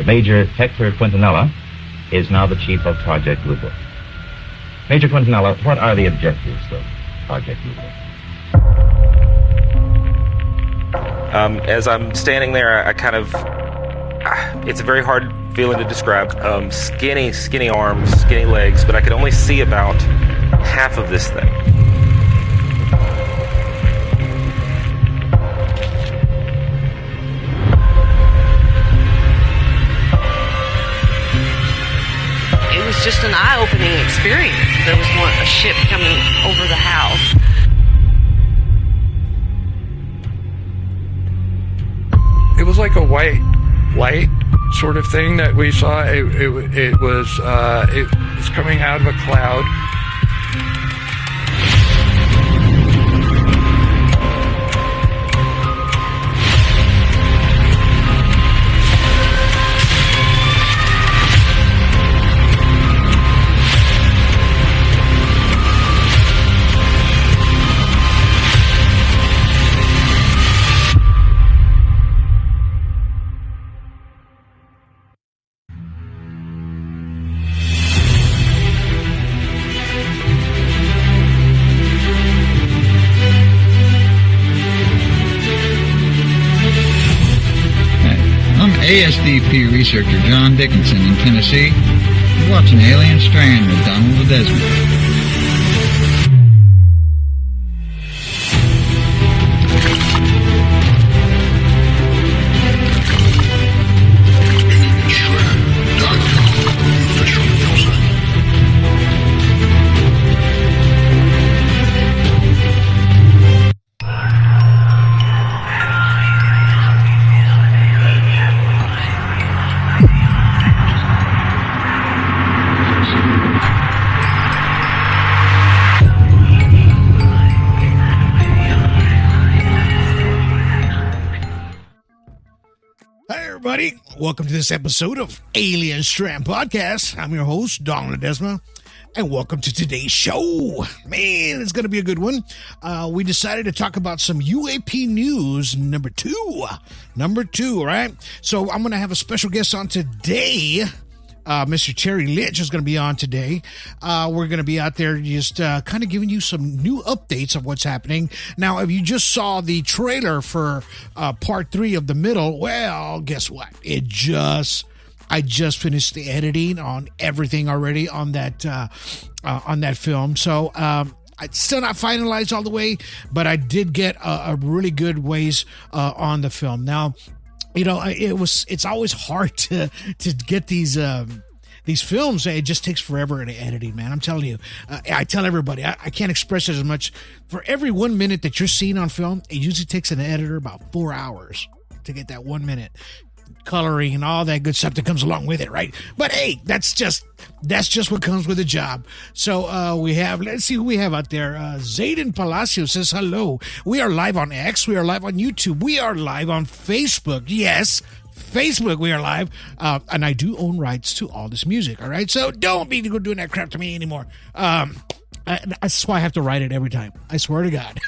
Major Hector Quintanilla is now the chief of Project Blue Book. Major Quintanilla, what are the objectives of Project Blue Book? As I'm standing there, I kind of, it's a very hard feeling to describe. Skinny arms, skinny legs, but I could only see about half of this thing. It was just an eye-opening experience. There was a ship coming over the house. It was like a white light sort of thing that we saw. It was coming out of a cloud. ASDP researcher John Dickinson in Tennessee. You're watching Alien Strand with Donald Ledesma. Welcome to this episode of Alien Strand Podcast. I'm your host, Donald Ledesma, and welcome to today's show. Man, it's going to be a good one. We decided to talk about some UAP news, number two, right? So I'm going to have a special guest on today. Mr. Terry Linch is going to be on today. We're going to be out there just kind of giving you some new updates of what's happening. Now, if you just saw the trailer for part 3 of The Middle, well, guess what? I just finished the editing on everything already on that film. So, it's still not finalized all the way, but I did get a really good ways on the film. Now, you know, it's always hard to get these films. It just takes forever in editing, man. I'm telling you. I tell everybody, I can't express it as much. For every 1 minute that you're seeing on film, it usually takes an editor about 4 hours to get that 1 minute. Coloring and all that good stuff that comes along with it, right? But hey, that's just what comes with the job. So let's see who we have out there. Zayden Palacio says hello. We are live on X. We are live on YouTube. We are live on Facebook. Yes, Facebook, we are live. And I do own rights to all this music, all right? So don't be doing that crap to me anymore. That's why I have to write it every time. I swear to God.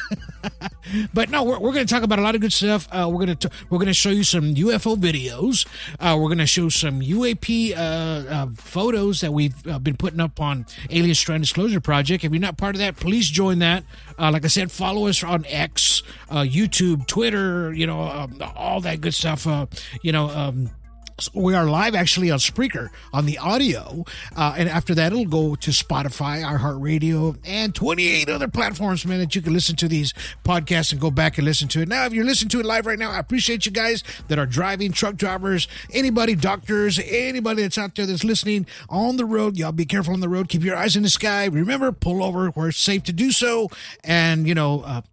But no, we're going to talk about a lot of good stuff. We're going to show you some UFO videos. We're going to show some UAP photos that we've been putting up on Alien Strand Disclosure Project. If you're not part of that, please join that. Like I said, follow us on X, YouTube, Twitter, all that good stuff. So we are live actually on Spreaker on the audio, and after that it'll go to Spotify, iHeartRadio, and 28 other platforms, man, that you can listen to these podcasts and go back and listen to it. Now, if you're listening to it live right now, I appreciate you guys that are driving, truck drivers, anybody, doctors, anybody that's out there that's listening on the road. Y'all be careful on the road. Keep your eyes in the sky. Remember, pull over where it's safe to do so, and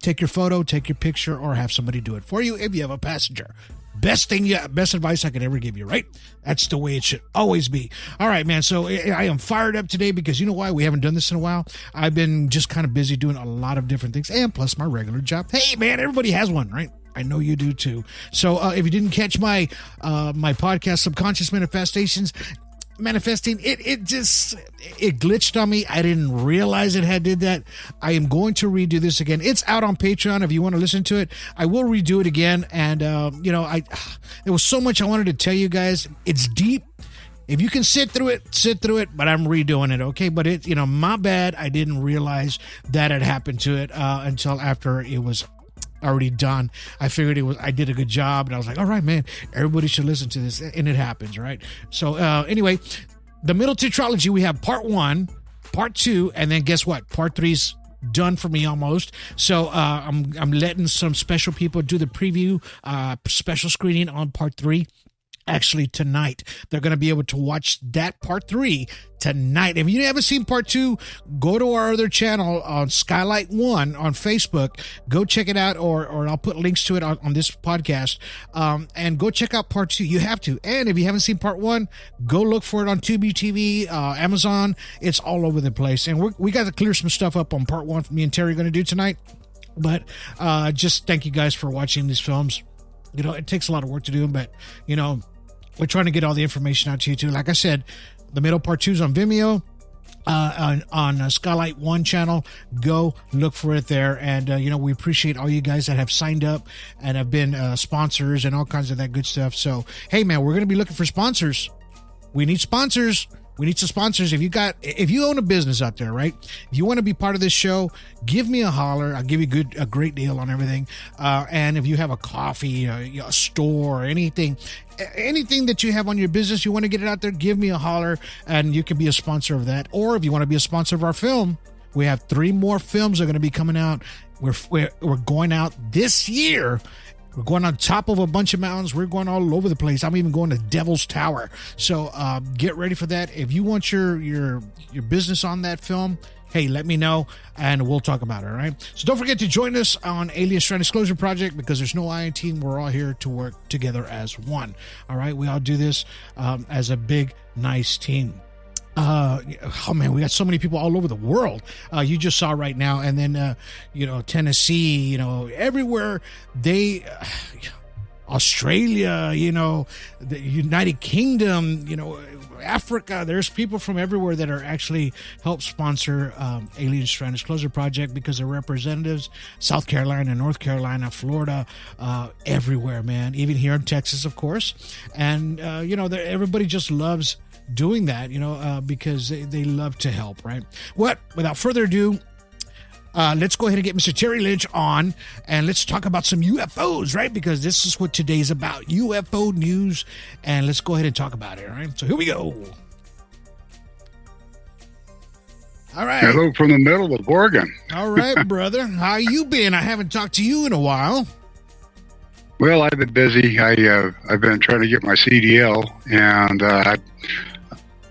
take your photo, take your picture, or have somebody do it for you if you have a passenger. Best advice I could ever give you, right? That's the way it should always be. All right, man. So I am fired up today because you know why? We haven't done this in a while. I've been just kind of busy doing a lot of different things, and plus my regular job. Hey, man, everybody has one, right? I know you do too. So if you didn't catch my podcast, Subconscious Manifestations, manifesting. It glitched on me. I didn't realize it had did that. I am going to redo this again. It's out on Patreon if you want to listen to it. I will redo it again. And there was so much I wanted to tell you guys. It's deep. If you can sit through it, but I'm redoing it, okay? But my bad. I didn't realize that had happened to it until after it was already done. I figured I did a good job, and I was like, all right, man, everybody should listen to this, and it happens, right? So anyway, the Middle Tetralogy, we have part 1, part 2, and then guess what? Part 3's done for me almost. So I'm letting some special people do the preview special screening on part 3. Actually, tonight. They're going to be able to watch that part 3 tonight. If you haven't seen part 2, go to our other channel on Skylight 1 on Facebook. Go check it out, or I'll put links to it on this podcast. And go check out part 2. You have to. And if you haven't seen part 1, go look for it on Tubi TV, Amazon. It's all over the place. And we got to clear some stuff up on part 1 me and Terry are going to do tonight. But just thank you guys for watching these films. It takes a lot of work to do them, but, we're trying to get all the information out to you too. Like I said, the middle part 2 is on Vimeo, on Skylight 1 channel. Go look for it there. And, we appreciate all you guys that have signed up and have been sponsors and all kinds of that good stuff. So, hey, man, we're going to be looking for sponsors. We need sponsors. We need some sponsors. If you own a business out there, right? If you want to be part of this show, give me a holler. I'll give you a great deal on everything. And if you have a coffee, a store, anything that you have on your business, you want to get it out there, give me a holler, and you can be a sponsor of that. Or if you want to be a sponsor of our film, we have 3 more films that are going to be coming out. We're going out this year. We're going on top of a bunch of mountains. We're going all over the place. I'm even going to Devil's Tower. So get ready for that. If you want your business on that film, hey, let me know, and we'll talk about it, all right? So don't forget to join us on Alien Strand Disclosure Project, because there's no I in team. We're all here to work together as one, all right? We all do this as a big, nice team. Oh man, we got so many people all over the world. You just saw right now, and then Tennessee, everywhere Australia, the United Kingdom, Africa. There's people from everywhere that are actually help sponsor Alien Strand Disclosure Project, because they're representatives. South Carolina, North Carolina, Florida, everywhere, man. Even here in Texas, of course. And everybody just loves doing that, because they love to help, right? Without further ado, let's go ahead and get Mr. Terry Linch on, and let's talk about some UFOs, right? Because this is what today's about, UFO news, and let's go ahead and talk about it, all right? So here we go. All right. Hello from the middle of Oregon. All right, brother. How you been? I haven't talked to you in a while. Well, I've been busy. I've been trying to get my CDL, and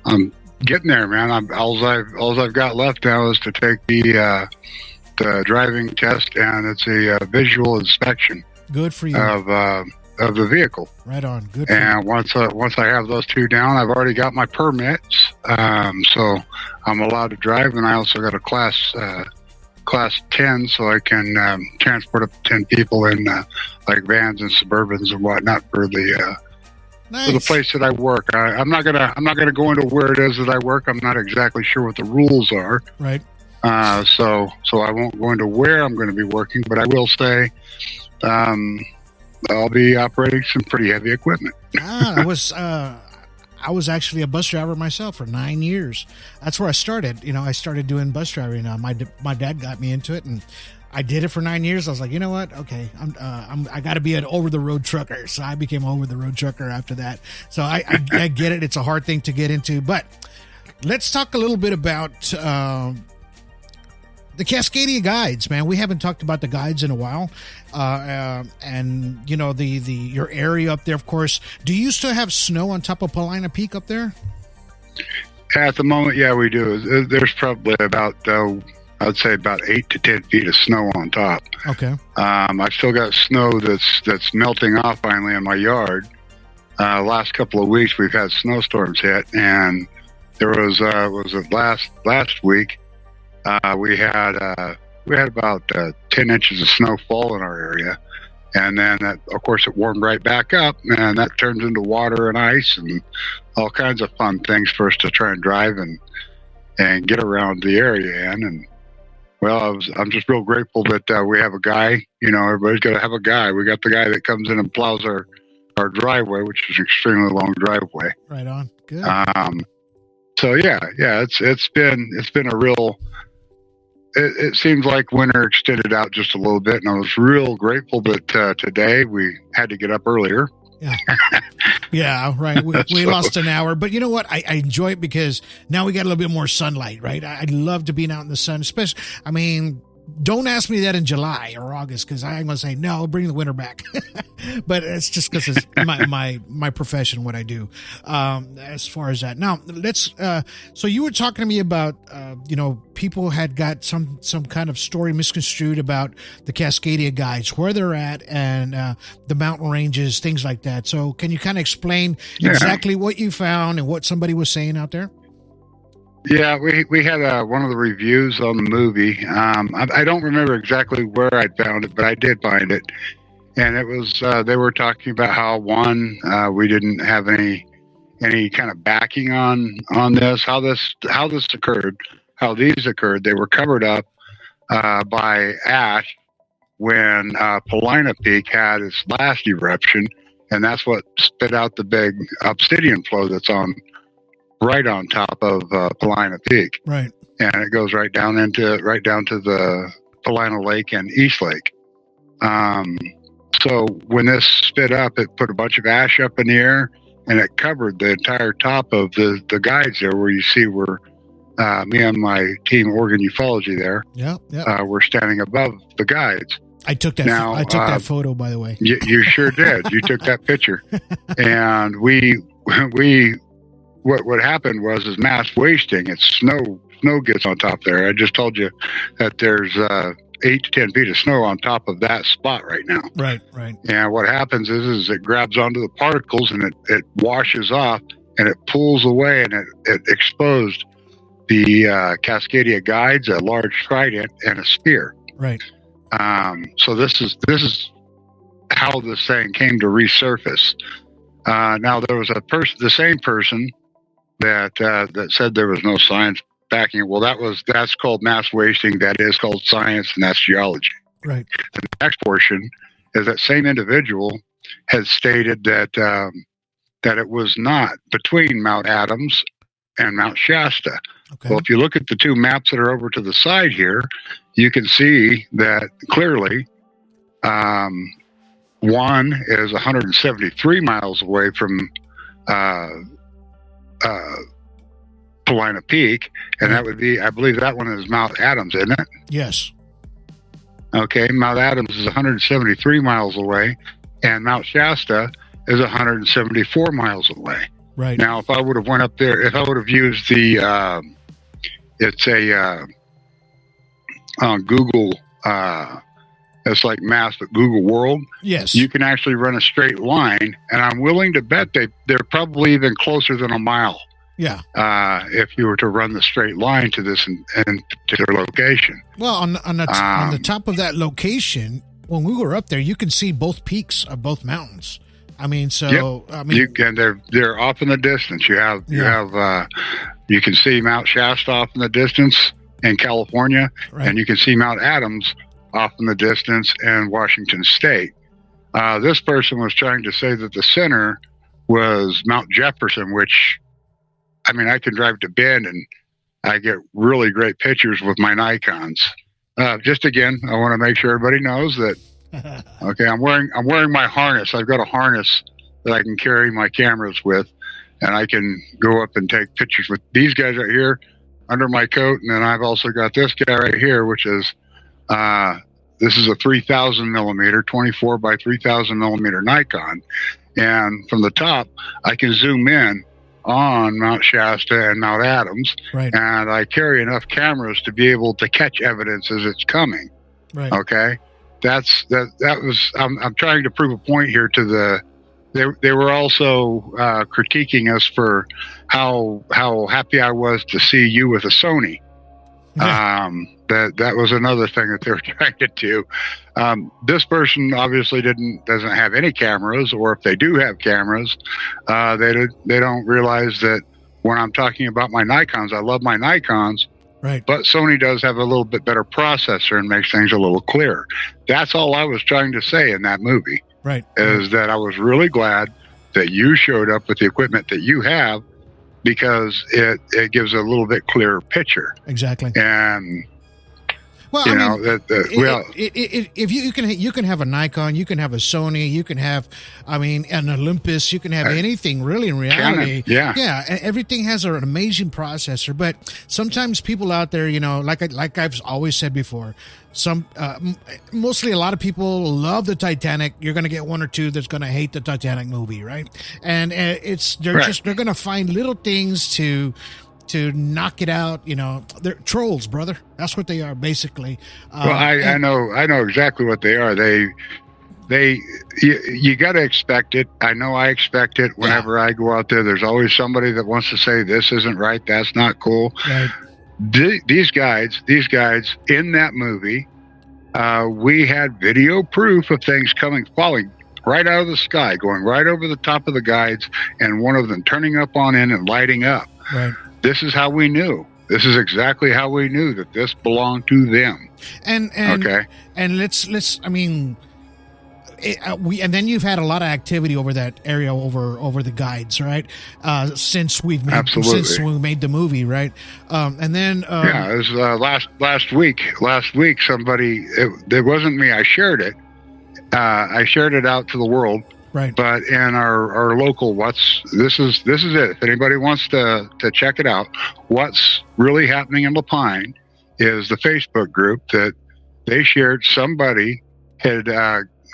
I'm getting there, man. All I've got left now is to take the driving test, and it's a visual inspection. Good for you. Of the vehicle. Right on. Good. And once I have those 2 down, I've already got my permits, so I'm allowed to drive, and I also got a class 10, so I can transport up to 10 people in like vans and Suburbans and whatnot for the. Nice. For the place that I work. I'm not gonna go into where it is that I work. I'm not exactly sure what the rules are. Right. So I won't go into where I'm going to be working, but I will say I'll be operating some pretty heavy equipment. I was actually a bus driver myself for 9 years. That's where I started. I started doing bus driving. My dad got me into it, and I did it for 9 years. I was like, you know what? Okay, I got to be an over-the-road trucker. So I became an over-the-road trucker after that. So I get it. It's a hard thing to get into. But let's talk a little bit about the Cascadia guides, man. We haven't talked about the guides in a while. And your area up there, of course. Do you still have snow on top of Paulina Peak up there? At the moment, yeah, we do. There's probably about I'd say about 8 to 10 feet of snow on top. Okay. I've still got snow that's melting off finally in my yard. Last couple of weeks we've had snowstorms hit, and there was it last week we had about 10 inches of snow fall in our area, And then, of course, it warmed right back up, and that turns into water and ice and all kinds of fun things for us to try and drive and get around the area in. And well, I'm just real grateful that we have a guy. Everybody's got to have a guy. We got the guy that comes in and plows our driveway, which is an extremely long driveway. Right on. Good. So yeah, it's been a real. It seems like winter extended out just a little bit, and I was real grateful that today we had to get up earlier. Yeah. Yeah, right. We lost an hour, but you know what? I enjoy it because now we got a little bit more sunlight, right? I love to be out in the sun, especially, don't ask me that in July or August, because I'm going to say, no, bring the winter back. But it's just because it's my profession, what I do, as far as that. Now, so you were talking to me about, people had got some kind of story misconstrued about the Cascadia guides, where they're at, and the mountain ranges, things like that. So can you kind of explain exactly what you found and what somebody was saying out there? Yeah, we had one of the reviews on the movie. I don't remember exactly where I found it, but I did find it. And it was, they were talking about how, we didn't have any kind of backing on this, how this occurred, how these occurred. They were covered up by ash when Paulina Peak had its last eruption, and that's what spit out the big obsidian flow that's right on top of Paulina Peak. Right. And it goes right down to the Paulina Lake and East Lake. So when this spit up, it put a bunch of ash up in the air, and it covered the entire top of the guides there, where you see where me and my team, Oregon Ufology, there, we're standing above the guides. I took that. I took that photo, by the way. You sure did. You took that picture, and What happened was mass wasting. It's snow gets on top there. I just told you that there's 8 to 10 feet of snow on top of that spot right now. Right. And what happens is it grabs onto the particles, and it washes off, and it pulls away, and it exposed the Cascadia guides, a large trident, and a spear. Right. So this is how this thing came to resurface. Now there was the same person that said there was no science backing it. Well, that's called mass wasting. That is called science, and that's geology. Right. The next portion is that same individual has stated that it was not between Mount Adams and Mount Shasta. Okay. Well, if you look at the two maps that are over to the side here, you can see that clearly. One is 173 miles away from Paulina Peak, and that would be, I believe that one is Mount Adams, isn't it? Yes. Okay, Mount Adams is 173 miles away, and Mount Shasta is 174 miles away. Right. Now, if I would have went up there, if I would have used on Google, it's like maps, but Google World. Yes. You can actually run a straight line, and I'm willing to bet they're probably even closer than a mile. Yeah. If you were to run the straight line to this and particular location. Well, on the top of that location, when we were up there, you can see both peaks of both mountains. They're off in the distance. You can see Mount Shasta off in the distance in California, right, and you can see Mount Adams off in the distance in Washington State. This person was trying to say that the center was Mount Jefferson, which, I can drive to Bend and I get really great pictures with my Nikons. Just again, I want to make sure everybody knows that. Okay, I'm wearing my harness. I've got a harness that I can carry my cameras with, and I can go up and take pictures with these guys right here under my coat, and then I've also got this guy right here, which is this is a 3,000 millimeter, 24 by 3,000 millimeter Nikon, and from the top I can zoom in on Mount Shasta and Mount Adams, right, and I carry enough cameras to be able to catch evidence as it's coming. Right. Okay. I'm trying to prove a point here to they were also critiquing us for how happy I was to see you with a Sony. Yeah. that was another thing that they were trying to do. This person obviously doesn't have any cameras, or if they do have cameras, they don't realize that when I'm talking about my Nikons, I love my Nikons, Right. but Sony does have a little bit better processor and makes things a little clearer. That's all I was trying to say in that movie. Right. Is that I was really glad that you showed up with the equipment that you have, because it gives a little bit clearer picture. Exactly. And well, you I know, mean, if you can have a Nikon, you can have a Sony, you can have, I mean, an Olympus, you can have anything really in reality. Canon, yeah. Everything has an amazing processor, but sometimes people out there, you know, like I've always said before, mostly a lot of people love the Titanic. You're going to get one or two that's going to hate the Titanic movie, right? And they're going to find little things to knock it out. You know, they're trolls, brother. That's what they are, basically. Well, I know exactly what they are. You got to expect it. I know I expect it whenever I go out there. There's always somebody that wants to say this isn't right, that's not cool. Right. These guys in that movie, we had video proof of things falling right out of the sky, going right over the top of the guides, and one of them turning up on in and lighting up. Right. This is how we knew. This is exactly how we knew that this belonged to them. And okay. And let's. I mean, and then you've had a lot of activity over that area over the guides, right? Since we made the movie, right? And then it was last week. Last week, somebody. It wasn't me. I shared it. I shared it out to the world. Right. But in our local, this is it. If anybody wants to check it out, what's really happening in La Pine is the Facebook group that they shared. Somebody had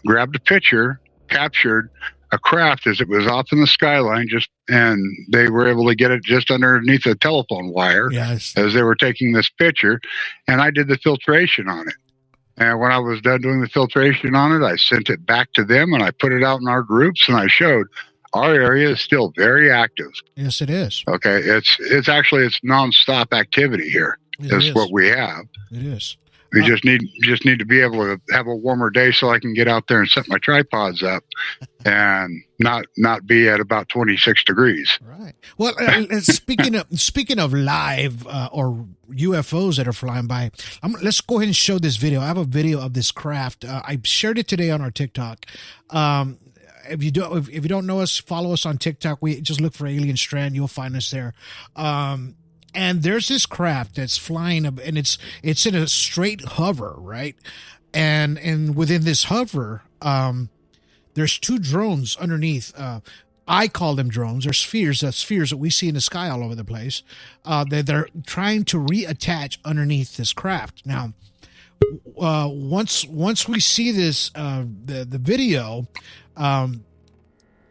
grabbed a picture, captured a craft as it was off in the skyline, and they were able to get it just underneath a telephone wire. Yes. As they were taking this picture, and I did the filtration on it. And when I was done doing the filtration on it, I sent it back to them, and I put it out in our groups, and I showed our area is still very active. Yes, it is. Okay, it's nonstop activity here. Is what we have. It is. We just need to be able to have a warmer day so I can get out there and set my tripods up, and not be at about 26 degrees. Right. Well, speaking of live or UFOs that are flying by, let's go ahead and show this video. I have a video of this craft. I shared it today on our TikTok. If you don't know us, follow us on TikTok. We just look for Alien Strand. You'll find us there. And there's this craft that's flying, and it's in a straight hover, right? And within this hover, there's two drones underneath. I call them drones. They're spheres. Spheres that we see in the sky all over the place. They're trying to reattach underneath this craft. Now, once we see this, the video,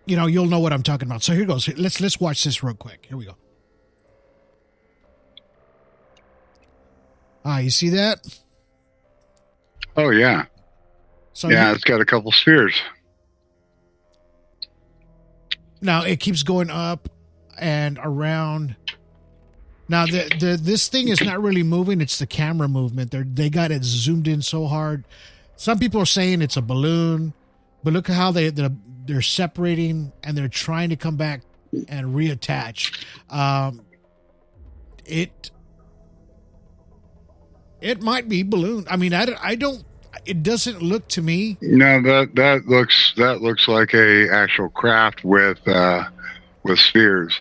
you'll know what I'm talking about. So here goes. Let's watch this real quick. Here we go. You see that? Oh, yeah. So it's got a couple spheres. Now it keeps going up and around. Now this thing is not really moving. It's the camera movement. They got it zoomed in so hard. Some people are saying it's a balloon, but look at how they're separating, and they're trying to come back and reattach. It might be balloon. I mean, I don't. It doesn't look to me. No, that looks like a actual craft with spheres.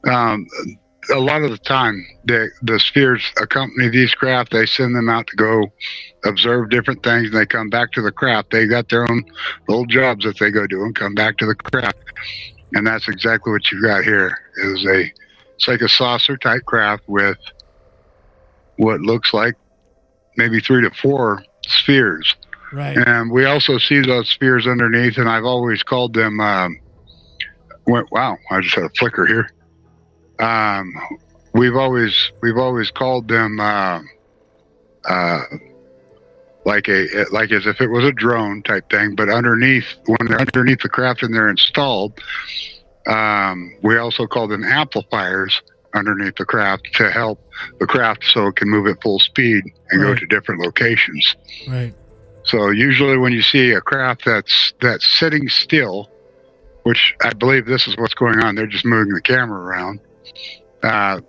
A lot of the time, the spheres accompany these craft. They send them out to go observe different things, and they come back to the craft. They got their own little jobs that they go do and come back to the craft. And that's exactly what you got here. It's like a saucer type craft with what looks like maybe 3 to 4 spheres. Right. And we also see those spheres underneath, and I've always called them wow, I just had a flicker here. We've always called them like as if it was a drone type thing, but underneath, when they're underneath the craft and they're installed, we also call them amplifiers, underneath the craft to help the craft so it can move at full speed and go Right. to different locations. Right. So usually when you see a craft that's sitting still, which I believe this is what's going on, they're just moving the camera around.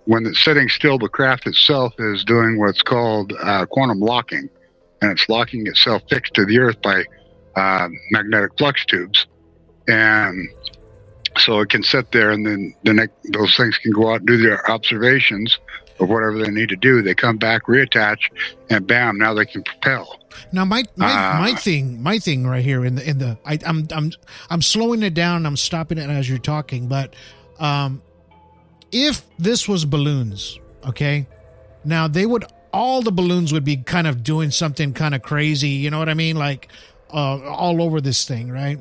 When it's sitting still, the craft itself is doing what's called quantum locking, and it's locking itself fixed to the Earth by magnetic flux tubes. And so it can sit there, and then those things can go out and do their observations of whatever they need to do. They come back, reattach, and bam! Now they can propel. Now my thing right here I'm slowing it down. I'm stopping it as you're talking, but if this was balloons, okay, now all the balloons would be kind of doing something kind of crazy. You know what I mean? Like all over this thing, right?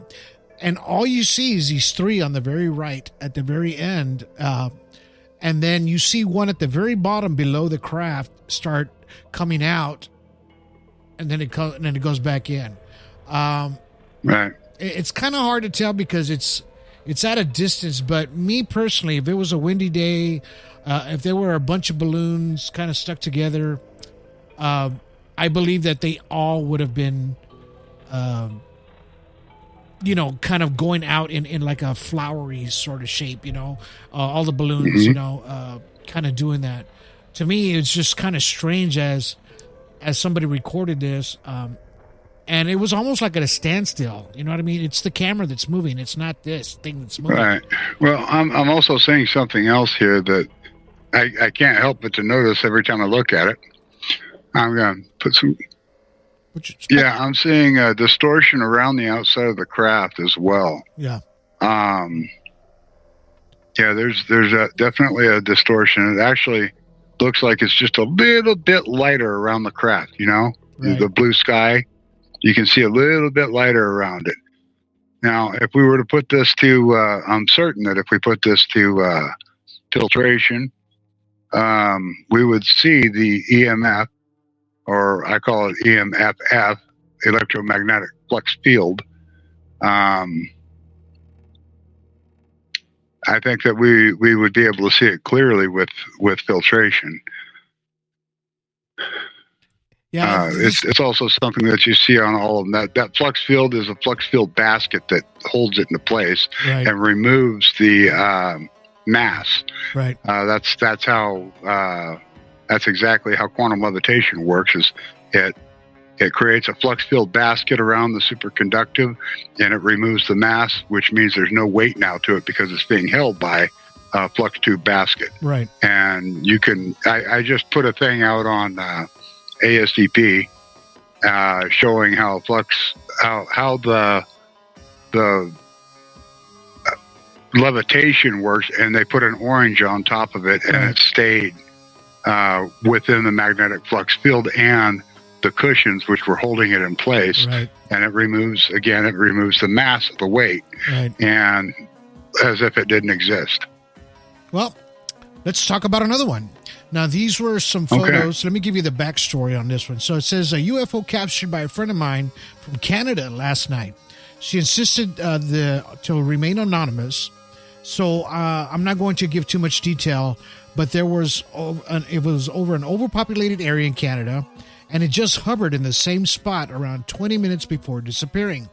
And all you see is these three on the very right at the very end. And then you see one at the very bottom below the craft start coming out, and then it goes back in. Right. It's kind of hard to tell because it's at a distance. But me personally, if it was a windy day, if there were a bunch of balloons kind of stuck together, I believe that they all would have been, kind of going out in like a flowery sort of shape, all the balloons, kind of doing that. To me, it's just kind of strange as somebody recorded this. And it was almost like at a standstill. You know what I mean? It's the camera that's moving. It's not this thing that's moving. Right. Well, I'm also seeing something else here that I can't help but to notice every time I look at it. I'm going to put some... Yeah, I'm seeing a distortion around the outside of the craft as well. Yeah. There's definitely a distortion. It actually looks like it's just a little bit lighter around the craft, Right. The blue sky. You can see a little bit lighter around it. Now, if we were to put this to, I'm certain that if we put this to filtration, we would see the EMF, or I call it EMFF, electromagnetic flux field. I think that we would be able to see it clearly with filtration. Yeah, it's also something that you see on all of them. That flux field is a flux field basket that holds it into place right. and removes the mass. Right. That's how. That's exactly how quantum levitation works. Is it creates a flux field basket around the superconductive, and it removes the mass, which means there's no weight now to it because it's being held by a flux tube basket. Right. And you can. I just put a thing out on ASDP showing how the levitation works, and they put an orange on top of it, and right. it stayed within the magnetic flux field and the cushions which were holding it in place. Right. And it removes the mass of the weight, right. and as if it didn't exist. Well, let's talk about another one. Now, these were some photos. Okay. Let me give you the backstory on this one. So it says, a UFO captured by a friend of mine from Canada last night. She insisted to remain anonymous. So I'm not going to give too much detail, but it was over an overpopulated area in Canada, and it just hovered in the same spot around 20 minutes before disappearing.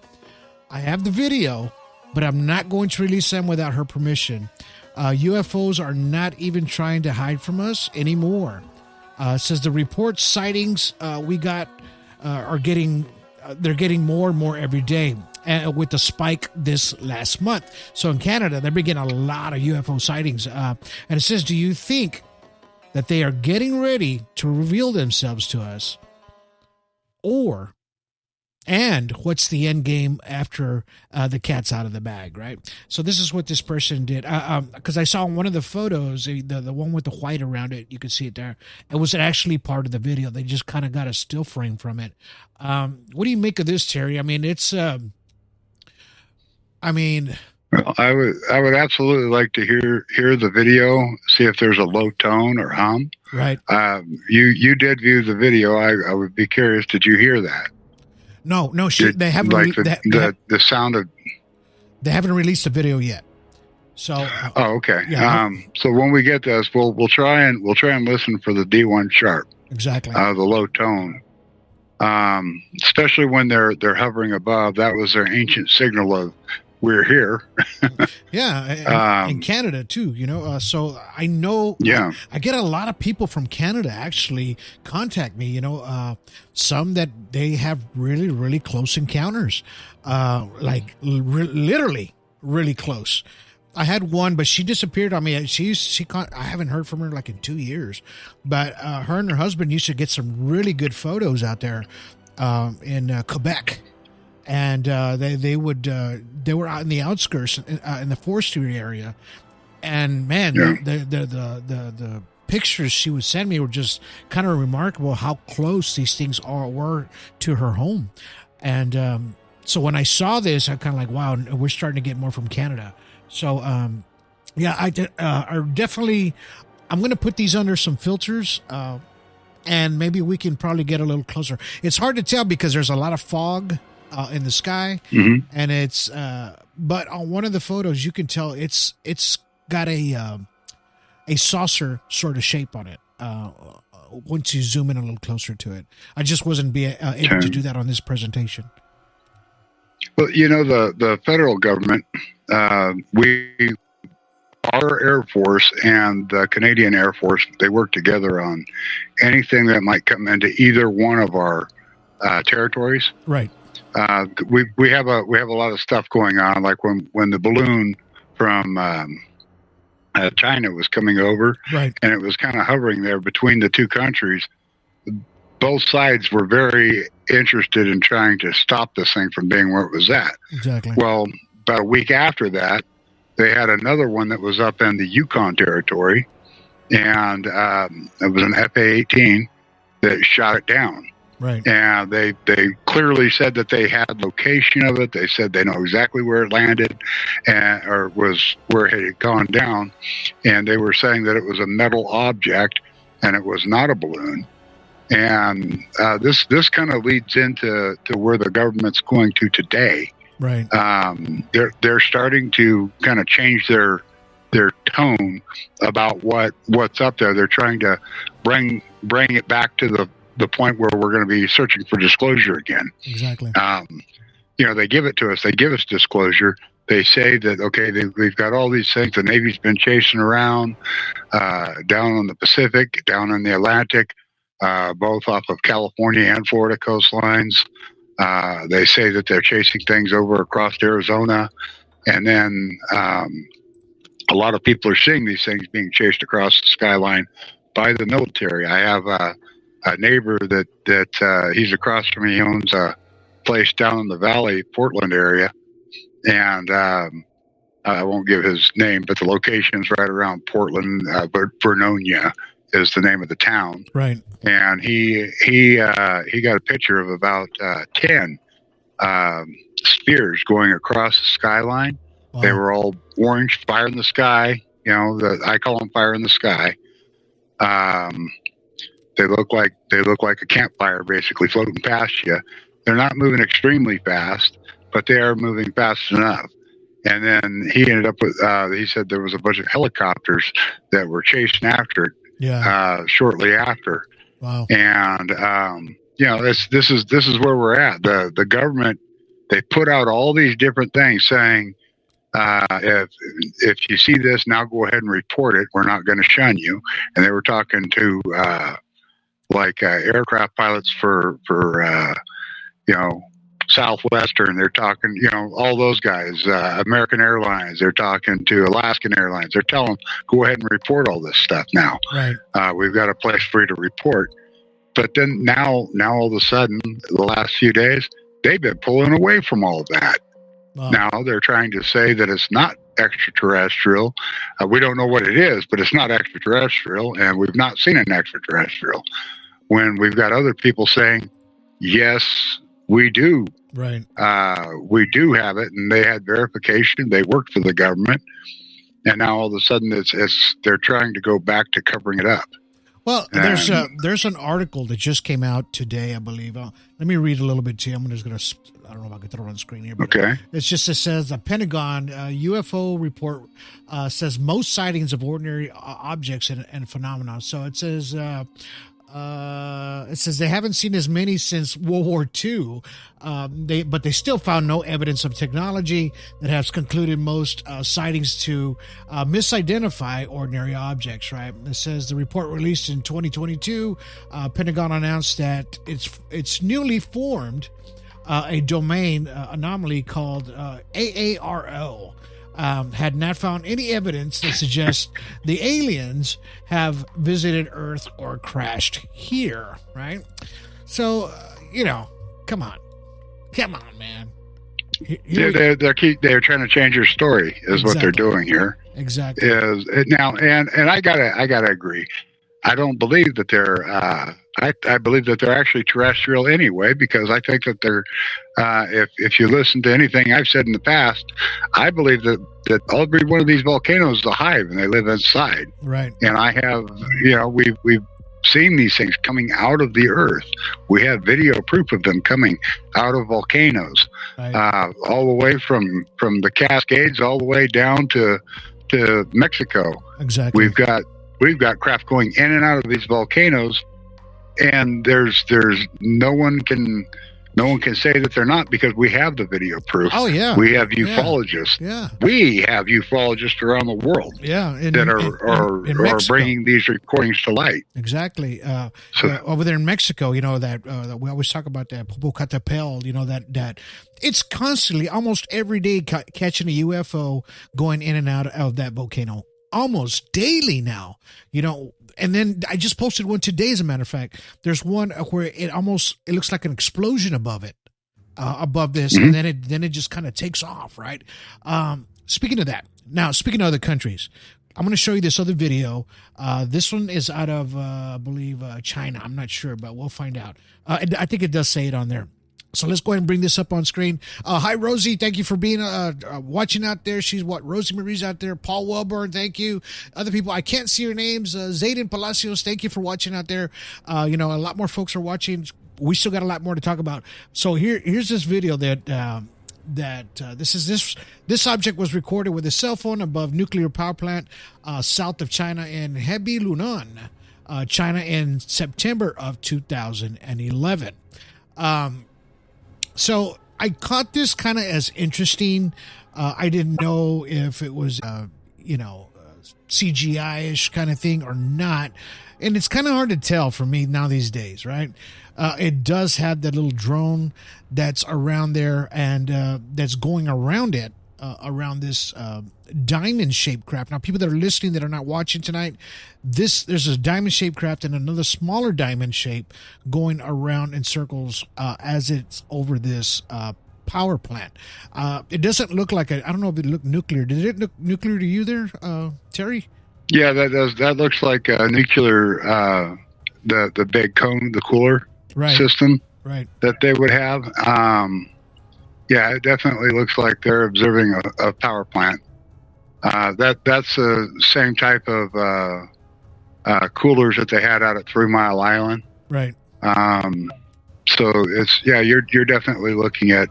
I have the video, but I'm not going to release them without her permission. UFOs are not even trying to hide from us anymore. Says the report sightings we got are getting more and more every day. With the spike this last month. So in Canada, they're getting a lot of UFO sightings. And it says, do you think that they are getting ready to reveal themselves to us? And what's the end game after the cat's out of the bag, right? So this is what this person did. Because I saw one of the photos, the one with the white around it, you could see it there. It was actually part of the video. They just kind of got a still frame from it. What do you make of this, Terry? I mean, it's... Well, I would absolutely like to hear the video, see if there's a low tone or hum. Right. You did view the video. I would be curious. Did you hear that? No. They haven't the sound of. They haven't released the video yet. So. Oh, okay. Yeah. So when we get this, we'll try and listen for the D1 sharp. Exactly. The low tone. Especially when they're hovering above. That was their ancient signal of we're here. Yeah, in Canada too, so I know. Yeah, I get a lot of people from Canada actually contact me, some that they have really, really close encounters, like literally really close. I had one, but she disappeared on me. I haven't heard from her like in 2 years, but her and her husband used to get some really good photos out there in Quebec. And they were out in the outskirts in the forestry area, and man, the pictures she would send me were just kind of remarkable how close these things were to her home. And so when I saw this, I kind of like, wow, we're starting to get more from Canada. So I definitely, I'm going to put these under some filters. And maybe we can probably get a little closer. It's hard to tell because there's a lot of fog in the sky, and it's but on one of the photos you can tell it's got a saucer sort of shape on it. Once you zoom in a little closer to it, I just wasn't able to do that on this presentation. Well, the federal government, our Air Force and the Canadian Air Force, they work together on anything that might come into either one of our territories. Right. We have a lot of stuff going on, like when the balloon from China was coming over, right, and it was kind of hovering there between the two countries. Both sides were very interested in trying to stop this thing from being where it was at. Exactly. Well, about a week after that, they had another one that was up in the Yukon territory, and it was an FA-18 that shot it down. Right. And they clearly said that they had location of it. They said they know exactly where it landed, or was where it had gone down. And they were saying that it was a metal object, and it was not a balloon. And this kind of leads into where the government's going to today. Right. They're starting to kind of change their tone about what's up there. They're trying to bring it back to the point where we're going to be searching for disclosure again. Exactly. They give it to us. They give us disclosure. They say that, okay, we've got all these things. The Navy's been chasing around down on the Pacific, down on the Atlantic, both off of California and Florida coastlines. They say that they're chasing things over across Arizona. And then a lot of people are seeing these things being chased across the skyline by the military. I have a neighbor that he's across from me. He owns a place down in the Valley, Portland area, and I won't give his name, but the location's right around Portland. Vernonia is the name of the town, right? And he got a picture of about 10 spears going across the skyline. Wow. They were all orange, fire in the sky. I call them fire in the sky. They look like a campfire, basically floating past you. They're not moving extremely fast, but they are moving fast enough. And then he ended up with. He said there was a bunch of helicopters that were chasing after it. Yeah. Shortly after. Wow. And this is where we're at. The government, they put out all these different things saying, if you see this, now go ahead and report it. We're not going to shun you. And they were talking to aircraft pilots for Southwestern. They're talking, all those guys, American Airlines. They're talking to Alaskan Airlines. They're telling them, go ahead and report all this stuff now. Right. We've got a place for you to report. But then now all of a sudden, the last few days, they've been pulling away from all of that. Wow. Now they're trying to say that it's not extraterrestrial. We don't know what it is, but it's not extraterrestrial, and we've not seen an extraterrestrial. When we've got other people saying, yes, we do. Right. We do have it, and they had verification. They worked for the government, and now all of a sudden they're trying to go back to covering it up. Well, there's an article that just came out today, I believe. Let me read a little bit to you. I'm just going to, I don't know if I can throw it on the screen here. But Okay. it says the Pentagon UFO report says most sightings of ordinary objects and phenomena. So it says they haven't seen as many since World War II, but they still found no evidence of technology that has concluded most sightings to misidentify ordinary objects. Right? It says the report released in 2022, Pentagon announced that it's newly formed a domain anomaly called AARL. Had not found any evidence that suggests the aliens have visited Earth or crashed here, right? So, come on, man. They're trying to change your story, is what they're doing here. Exactly. Now, and I gotta agree. I don't believe that they're. I believe that they're actually terrestrial anyway, because I think that they're. If you listen to anything I've said in the past, I believe that every one of these volcanoes is a hive and they live inside. Right. And I have, we've seen these things coming out of the earth. We have video proof of them coming out of volcanoes, right. All the way from the Cascades all the way down to Mexico. Exactly. We've got craft going in and out of these volcanoes, and there's no one can say that they're not, because we have the video proof. Oh yeah, we have ufologists. Yeah, we have ufologists around the world. Yeah, that are bringing these recordings to light. Exactly. Over there in Mexico, that we always talk about that Popocatépetl. That it's constantly, almost every day, catching a UFO going in and out of that volcano. Almost daily now, and then I just posted one today. As a matter of fact, there's one where it looks like an explosion above it, above this, mm-hmm. and then it just kind of takes off. Right. Speaking of that, now speaking of other countries, I'm going to show you this other video. This one is out of, I believe, China. I'm not sure, but we'll find out. I think it does say it on there. So let's go ahead and bring this up on screen. Hi, Rosie. Thank you for being watching out there. She's Rosie Marie's out there. Paul Welburn, thank you. Other people, I can't see your names. Zayden Palacios, thank you for watching out there. A lot more folks are watching. We still got a lot more to talk about. So here's this video that this object was recorded with a cell phone above nuclear power plant south of China in Hebei, Lunan, China in September of 2011. So I caught this kind of as interesting. I didn't know if it was, CGI-ish kind of thing or not. And it's kind of hard to tell for me now these days, right? It does have that little drone that's around there and that's going around it, around this diamond-shaped craft. Now, people that are listening that are not watching tonight, there's a diamond-shaped craft and another smaller diamond shape going around in circles as it's over this power plant. It doesn't look like I don't know if it looked nuclear. Did it look nuclear to you there, Terry? Yeah, that looks like a nuclear, the big cone, the cooler system that they would have. Yeah, it definitely looks like they're observing a power plant. That's the same type of coolers that they had out at 3 Mile Island. Right. So you're definitely looking at.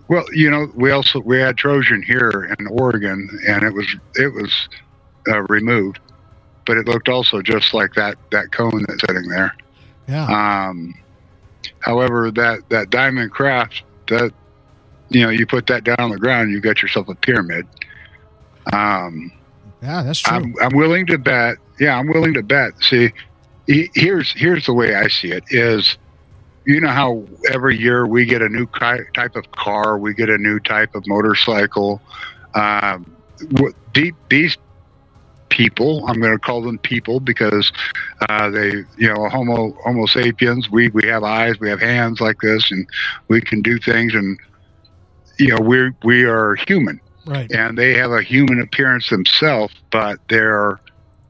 We had Trojan here in Oregon, and it was removed, but it looked also just like that cone that's sitting there. Yeah. However, that diamond craft, that you put that down on the ground, you got yourself a pyramid. Yeah, that's true. I'm willing to bet. Yeah, I'm willing to bet. See, here's the way I see it is, how every year we get a new type of car, we get a new type of motorcycle. These people, I'm going to call them people because they, Homo sapiens, we have eyes, we have hands like this, and we can do things, and we are human. Right. And they have a human appearance themselves, but they're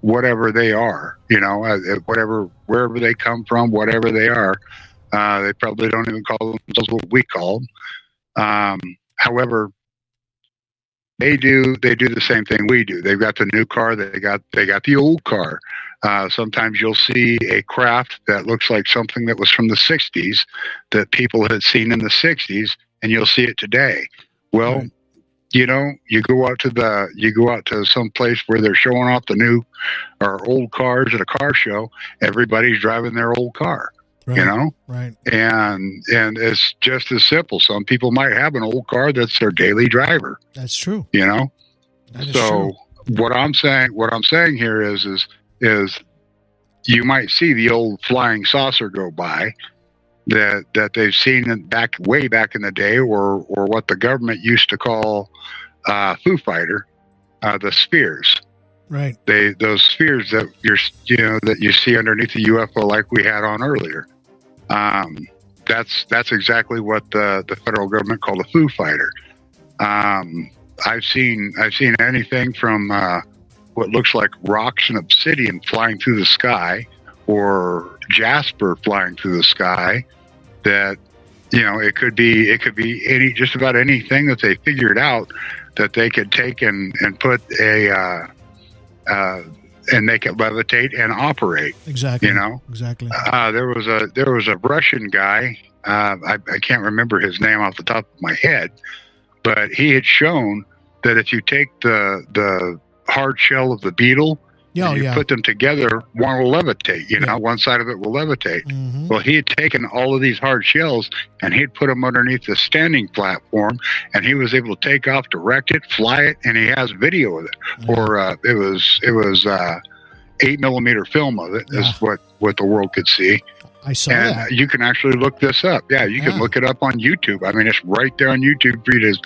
whatever they are, wherever they come from, whatever they are. They probably don't even call themselves what we call them. However, they do the same thing we do. They've got the new car, they got the old car. Sometimes you'll see a craft that looks like something that was from the 60s that people had seen in the 60s, and you'll see it today. Well, Right. you know, you go out to some place where they're showing off the new or old cars at a car show. Everybody's driving their old car, Right. you know, Right. and it's just as simple. Some people might have an old car that's their daily driver, That's true. you know. That is So true. what I'm saying here is you might see the old flying saucer go by that they've seen way back in the day, or what the government used to call Foo Fighter, the spheres. Right. Those spheres that that you see underneath the UFO, like we had on earlier. That's exactly what the federal government called a Foo Fighter. I've seen anything from what looks like rocks and obsidian flying through the sky, or jasper flying through the sky. That, you know, it could be just about anything that they figured out that they could take and put and make it levitate and operate. Exactly. You know, Exactly. there was a Russian guy. I can't remember his name off the top of my head, but he had shown that if you take the hard shell of the beetle, Oh, and you yeah. put them together, one will levitate. You know, one side of it will levitate. Mhm. Well, he had taken all of these hard shells and he'd put them underneath the standing platform, and he was able to take off, direct it, fly it, and he has video of it. Or it was 8mm film of it is what the world could see. I saw And that. you can actually look this up. Yeah, you can look it up on YouTube. I mean, it's right there on YouTube for you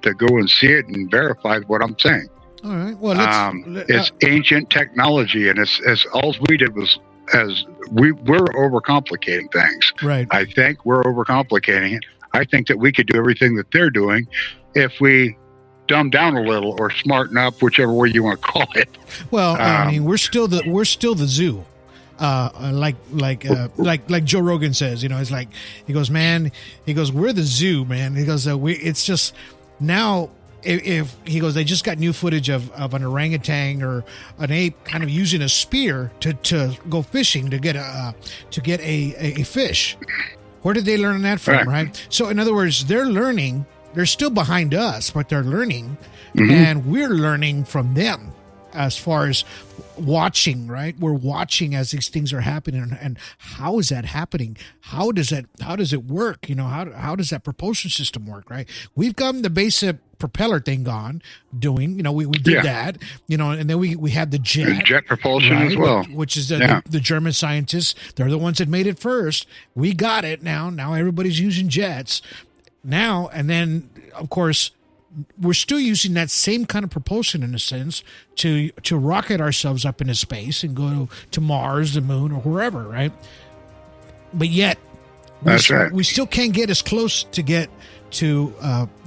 to go and see it and verify what I'm saying. All right. Well, It's ancient technology, and it's all we did was we're overcomplicating things. right. I think we're overcomplicating it. I think that we could do everything that they're doing if we dumb down a little or smarten up, whichever way you want to call it. Well, I mean, we're still the zoo. Like Joe Rogan says, you know, it's like, he goes, we're the zoo, man. He goes, it's just now, if he goes, they just got new footage of an orangutan or an ape kind of using a spear to go fishing to get a fish. Where did they learn that from? Right. So in other words, they're learning. They're still behind us, but they're learning, and we're learning from them as far as watching, right? We're watching as these things are happening, and how is that happening? How does it work? You know, how does that propulsion system work, right? We've got the basic propeller thing doing, you know, we did that, you know, and then we had the jet propulsion as well, which is the German scientists. They're the ones that made it first. We got it now everybody's using jets now, and then of course we're still using that same kind of propulsion in a sense to rocket ourselves up into space and go to Mars, the moon, or wherever, right? But yet we still can't get as close to get to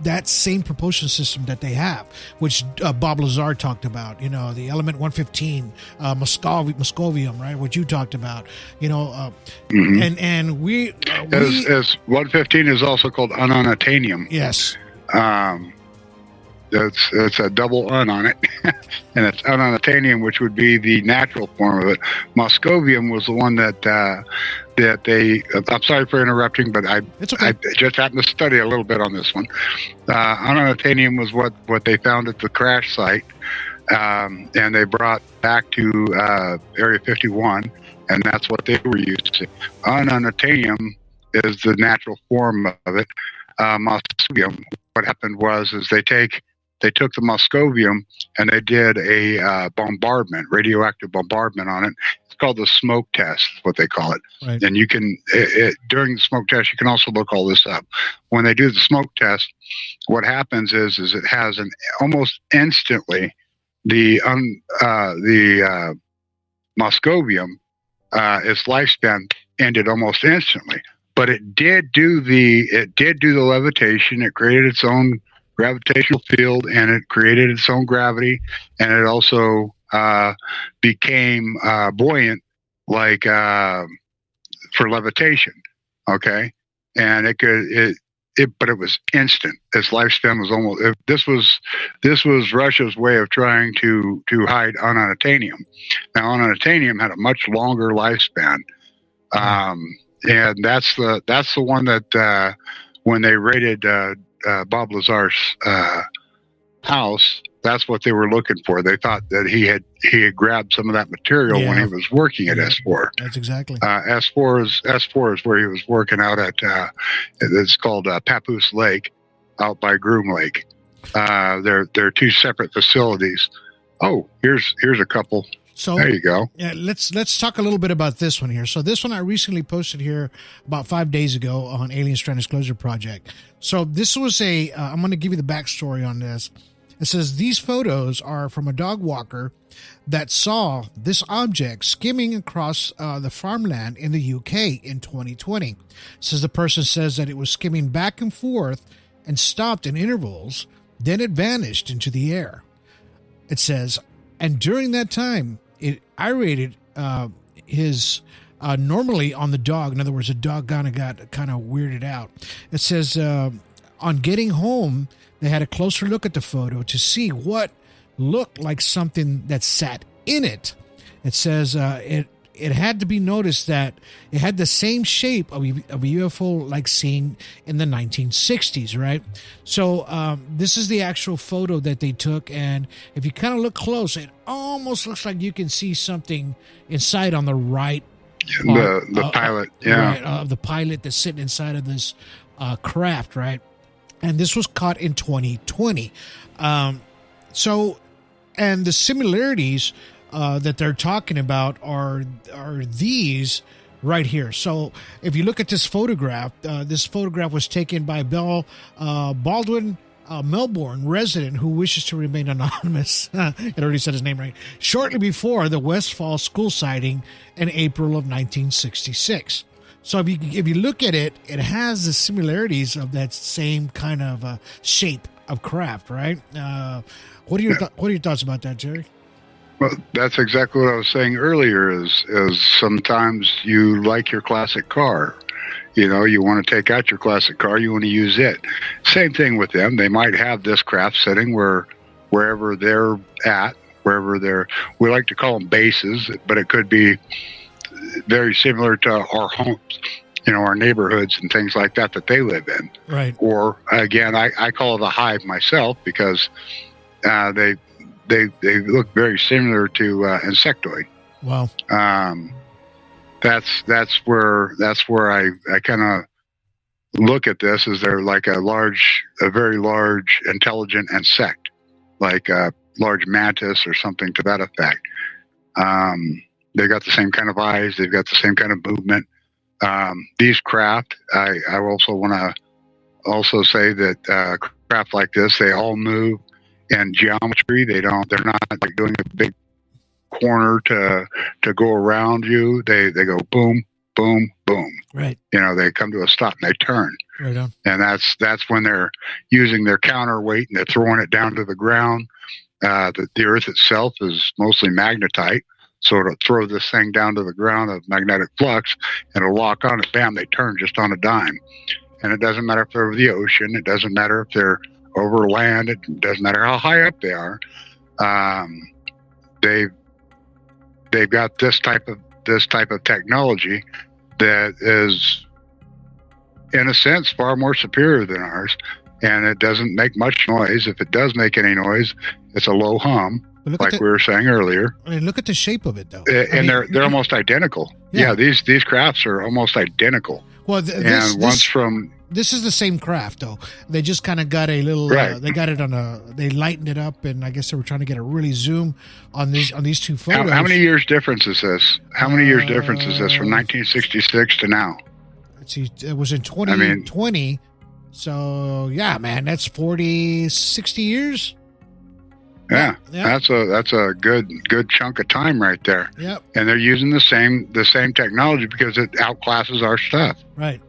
that same propulsion system that they have, which Bob Lazar talked about, you know, the element 115, moscovium, right? What you talked about, you know, and we as 115 is also called ununatanium. Yes. It's a double un on it, and it's ununatanium, which would be the natural form of it. Moscovium was the one that they. I'm sorry for interrupting, but It's okay. I just happened to study a little bit on this one. Ununatanium was what they found at the crash site, and they brought back to Area 51, and that's what they were using. Ununatanium is the natural form of it. Moscovium. What happened was they took the moscovium and they did a radioactive bombardment on it. It's called the smoke test, what they call it. Right. And you can, during the smoke test, you can also look all this up. When they do the smoke test, what happens is it has almost instantly the moscovium, its lifespan ended almost instantly. But it did do the levitation. It created its own gravitational field, and it created its own gravity, and it also became buoyant, like for levitation. Okay, and it but it was instant. Its lifespan was almost. This was Russia's way of trying to hide ununatanium. Now, ununatanium had a much longer lifespan, and that's the one that when they raided Bob Lazar's house, that's what they were looking for. They thought that he had grabbed some of that material when he was working at S4. That's exactly. S4 is where he was working out at. It's called Papoose Lake, out by Groom Lake. They're two separate facilities. Oh, here's a couple. So there you go. Yeah, let's talk a little bit about this one here. So this one I recently posted here about 5 days ago on Alien Strand Disclosure Project. So this was I'm going to give you the backstory on this. It says these photos are from a dog walker that saw this object skimming across the farmland in the UK in 2020. It says the person says that it was skimming back and forth and stopped in intervals, then it vanished into the air. It says, and during that time, it irritated his normally on the dog. In other words, the dog got kind of weirded out. It says on getting home, they had a closer look at the photo to see what looked like something that sat in it. It says it had to be noticed that it had the same shape of a UFO like seen in the 1960s, right? So this is the actual photo that they took, and if you kind of look close, it almost looks like you can see something inside on the right. The pilot, right, of the pilot that's sitting inside of this craft, right? And this was caught in 2020. And the similarities that they're talking about are these right here. So if you look at this photograph was taken by Bell Baldwin, Melbourne resident who wishes to remain anonymous. It already said his name right. Shortly before the Westfall school sighting in April of 1966. So if you look at it, it has the similarities of that same kind of shape of craft, right? What are your thoughts about that, Jerry? Well, that's exactly what I was saying earlier. Is sometimes you like your classic car, you want to take out your classic car, you want to use it. Same thing with them. They might have this craft sitting wherever they're at, we like to call them bases, but it could be very similar to our homes, our neighborhoods and things like that they live in. Right. Or again, I call it a hive myself because they look very similar to insectoid. Wow. That's where I kind of look at this as they're like a very large intelligent insect, like a large mantis or something to that effect. They've got the same kind of eyes. They've got the same kind of movement. These craft, I also want to say that craft like this, they all move in geometry. They're not like doing a big corner to go around you. They go boom, boom, boom. Right. They come to a stop and they turn. Right on. And that's when they're using their counterweight and they're throwing it down to the ground. The earth itself is mostly magnetite. So it'll throw this thing down to the ground of magnetic flux and it'll lock on it. Bam, they turn just on a dime. And it doesn't matter if they're over the ocean. It doesn't matter if they're over land. It doesn't matter how high up they are. They've got this type of technology that is, in a sense, far more superior than ours. And it doesn't make much noise. If it does make any noise, it's a low hum. Like we were saying earlier. I mean, look at the shape of it, though. They're almost identical. Yeah, these crafts are almost identical. Well, this is the same craft, though. They just kind of got a little. Right. They got it they lightened it up, and I guess they were trying to get a really zoom on these two photos. How many years difference is this? From 1966 to now? Let's see. It was in 2020. So yeah, man, that's 60 years. Yeah, that's a good chunk of time right there. Yep. And they're using the same technology because it outclasses our stuff. Right.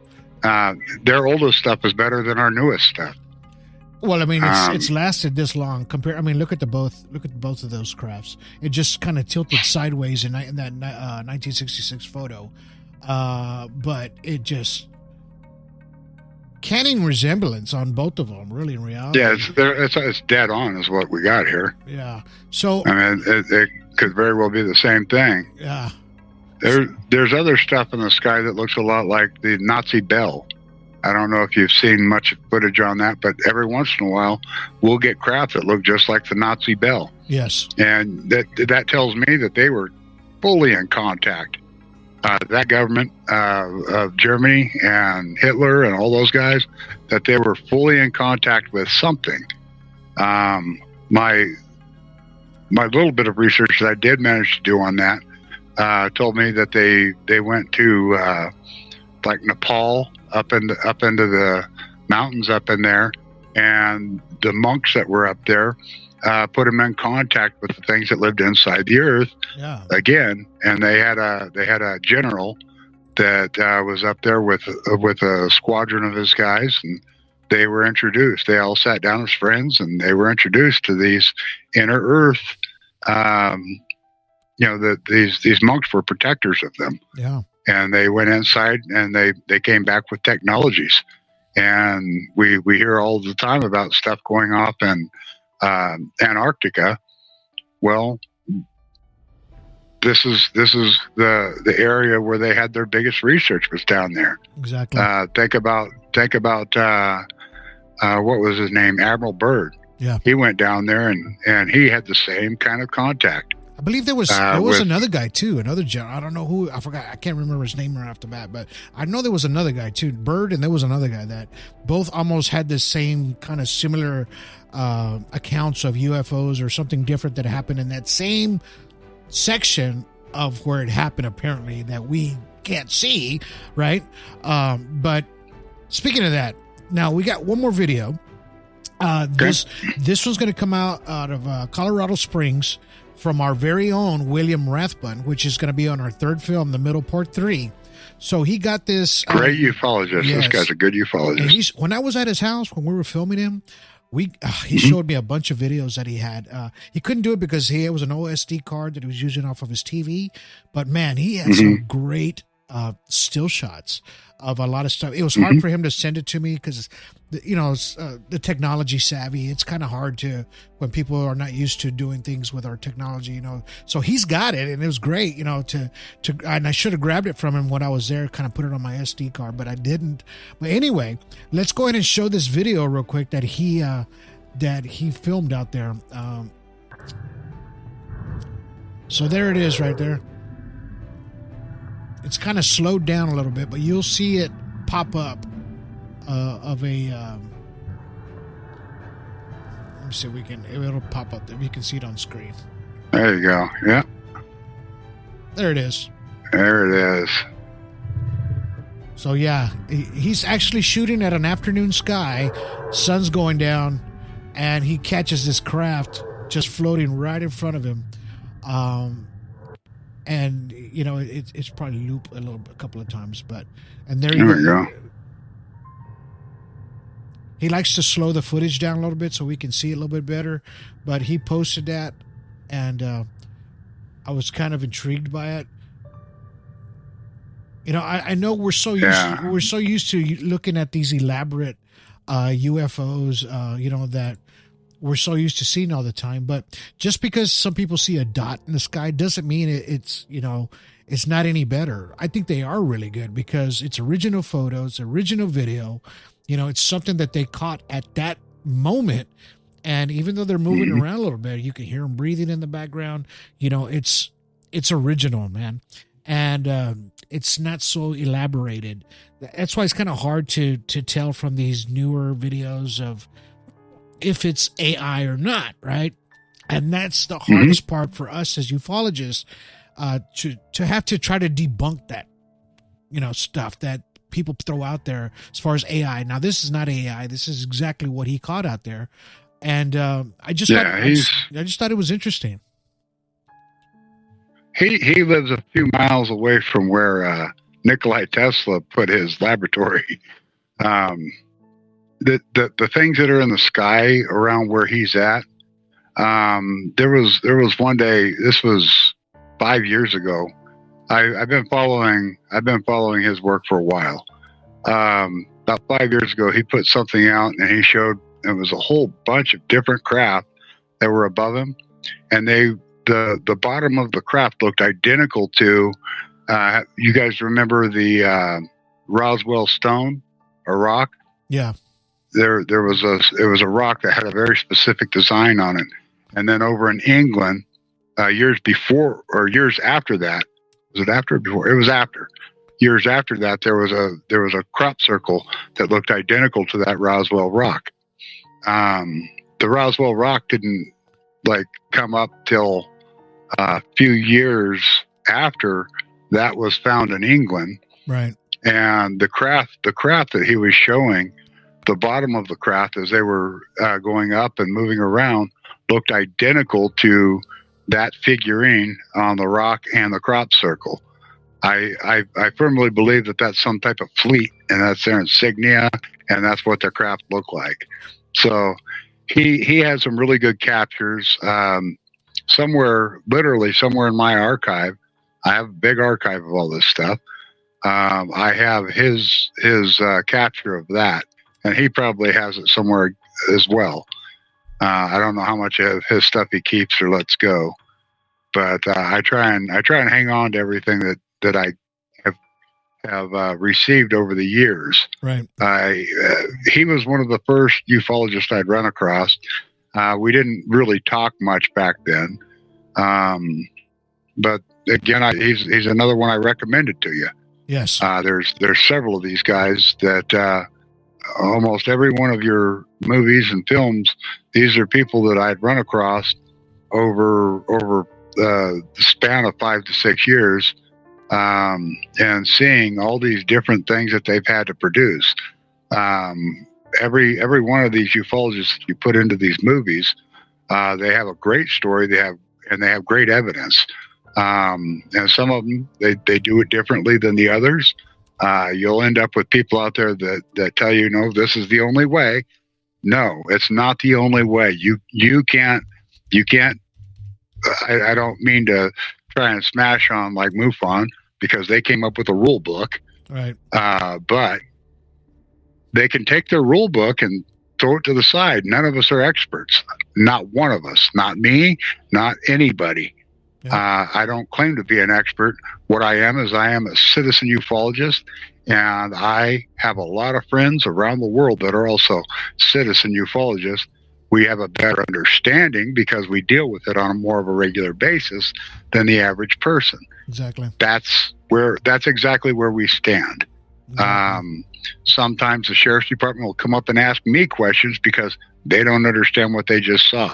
Their oldest stuff is better than our newest stuff. Well, I mean, it's lasted this long. Look at both of those crafts. It just kind of tilted sideways in that 1966 photo, but it just canning resemblance on both of them, really, in reality. Yeah, it's dead on is what we got here. Yeah. So I mean, it could very well be the same thing. yeah. There's other stuff in the sky that looks a lot like the Nazi bell. I don't know if you've seen much footage on that, but every once in a while, we'll get craft that look just like the Nazi bell. Yes. And that tells me that they were fully in contact. That government of Germany and Hitler and all those guys, that they were fully in contact with something. My little bit of research that I did manage to do on that told me that they went to like Nepal, up into the mountains up in there, and the monks that were up there put them in contact with the things that lived inside the earth. Yeah. Again, and they had a general that was up there with a squadron of his guys, and they were introduced. They all sat down as friends, and they were introduced to these inner earth. These monks were protectors of them. Yeah. And they went inside, and they came back with technologies. And we hear all the time about stuff going off in Antarctica. Well, this is the area where they had their biggest research was down there. Exactly. Think about what was his name, Admiral Byrd. Yeah. He went down there, and he had the same kind of contact. I believe there was another guy too, another general. I don't know who. I forgot. I can't remember his name right off the bat, but I know there was another guy too, Bird, and there was another guy that both almost had the same kind of similar accounts of UFOs or something different that happened in that same section of where it happened, apparently, that we can't see, right? But speaking of that, now we got one more video. This one's going to come out of Colorado Springs, from our very own William Rathbun, which is going to be on our third film, The Middle Part 3. So he got this... Great ufologist. Yes. This guy's a good ufologist. When I was at his house, when we were filming him, he showed me a bunch of videos that he had. He couldn't do it because he was an OSD card that he was using off of his TV. But, man, he had some great still shots of a lot of stuff. It was hard for him to send it to me because, the technology savvy. It's kind of hard to, when people are not used to doing things with our technology, So he's got it, and it was great, and I should have grabbed it from him when I was there, kind of put it on my SD card, but I didn't. But anyway, let's go ahead and show this video real quick that he filmed out there. So there it is right there. It's kind of slowed down a little bit, but you'll see it pop up of a. Let me see if it'll pop up there. You can see it on screen. There you go. Yeah. There it is. There it is. So yeah, he's actually shooting at an afternoon sky. Sun's going down, and he catches this craft just floating right in front of him. And it's probably looped a couple of times, and there you go. He likes to slow the footage down a little bit so we can see it a little bit better, but he posted that, and I was kind of intrigued by it. I know we're so used to looking at these elaborate UFOs, that we're so used to seeing all the time, but just because some people see a dot in the sky doesn't mean it's not any better. I think they are really good because it's original photos, original video. It's something that they caught at that moment. And even though they're moving around a little bit, you can hear them breathing in the background. It's original, man. And it's not so elaborated. That's why it's kind of hard to tell from these newer videos of if it's AI or not, right? And that's the hardest part for us as ufologists, to have to try to debunk that, stuff that people throw out there as far as AI. Now, this is not AI. This is exactly what he caught out there. And I just thought it was interesting. He lives a few miles away from where Nikolai Tesla put his laboratory. The things that are in the sky around where he's at. There was one day. This was 5 years ago. I've been following his work for a while. about 5 years ago, he put something out and he showed it was a whole bunch of different craft that were above him, and the bottom of the craft looked identical to. You guys remember the Roswell stone, a rock? Yeah. It was a rock that had a very specific design on it, and then over in England, years before or years after that, was it after or before? It was after. Years after that, there was a crop circle that looked identical to that Roswell rock. The Roswell rock didn't come up till a few years after that was found in England. Right. And the craft that he was showing, the bottom of the craft as they were going up and moving around looked identical to that figurine on the rock and the crop circle. I firmly believe that that's some type of fleet, and that's their insignia, and that's what their craft look like. So he had some really good captures. Literally somewhere in my archive, I have a big archive of all this stuff. I have his capture of that, and he probably has it somewhere as well. I don't know how much of his stuff he keeps or lets go, but I try and hang on to everything that I have received over the years. Right. He was one of the first ufologists I'd run across. We didn't really talk much back then, but again, he's another one I recommended to you. Yes. There's several of these guys that almost every one of your movies and films, these are people that I'd run across over the span of 5 to 6 years, and seeing all these different things that they've had to produce. Every one of these ufologists that you put into these movies, they have a great story. They have great evidence. And some of them, they do it differently than the others. You'll end up with people out there that tell you, no, this is the only way. No, it's not the only way. You can't, I don't mean to try and smash on like MUFON, because they came up with a rule book. Right. But they can take their rule book and throw it to the side. None of us are experts. Not one of us. Not me. Not anybody. Yeah. I don't claim to be an expert. What I am is I am a citizen ufologist, and I have a lot of friends around the world that are also citizen ufologists. We have a better understanding because we deal with it on a more of a regular basis than the average person. Exactly. That's exactly where we stand. Exactly. Sometimes the sheriff's department will come up and ask me questions because they don't understand what they just saw.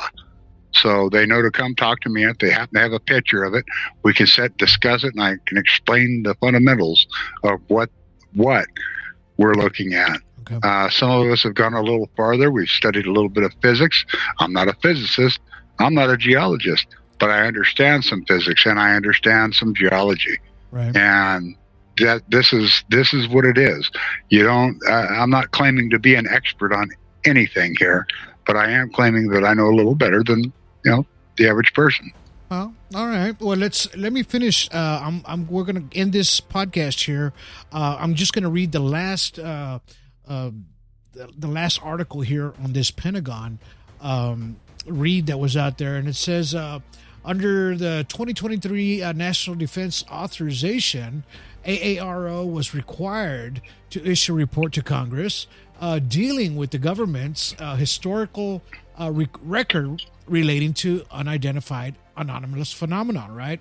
So they know to come talk to me. If they happen to have a picture of it, we can discuss it, and I can explain the fundamentals of what we're looking at. Okay. Some of us have gone a little farther. We've studied a little bit of physics. I'm not a physicist. I'm not a geologist, but I understand some physics and I understand some geology. Right. And this is what it is. I'm not claiming to be an expert on anything here, but I am claiming that I know a little better than the average person. Well, all right. Well, let me finish. We're going to end this podcast here. I'm just going to read the last article here on this Pentagon read that was out there, and it says under the 2023 National Defense Authorization, AARO was required to issue a report to Congress dealing with the government's historical record relating to unidentified anomalous phenomenon, right?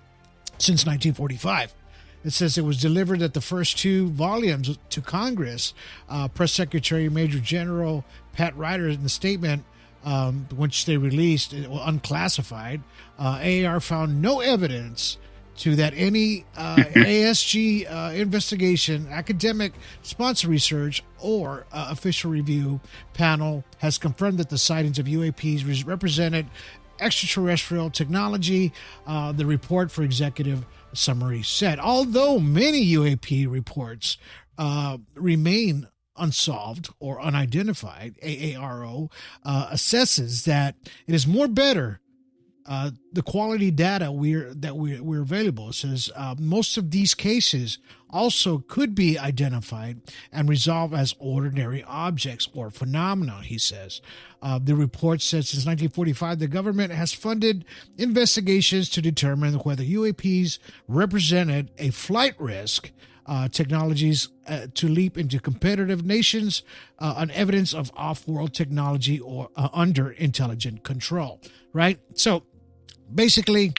Since 1945. It says it was delivered at the first 2 volumes to Congress. Press Secretary Major General Pat Ryder, in the statement which they released, unclassified, AAR found no evidence to that any ASG investigation, academic sponsor research, or official review panel has confirmed that the sightings of UAPs represented extraterrestrial technology. The report for executive summary said, although many UAP reports remain unsolved or unidentified, AARO assesses that it is more better the quality data we're available. It says most of these cases also could be identified and resolved as ordinary objects or phenomena, he says. The report says since 1945, the government has funded investigations to determine whether UAPs represented a flight risk, technologies to leap into competitive nations, on evidence of off-world technology or under intelligent control, right? So basically,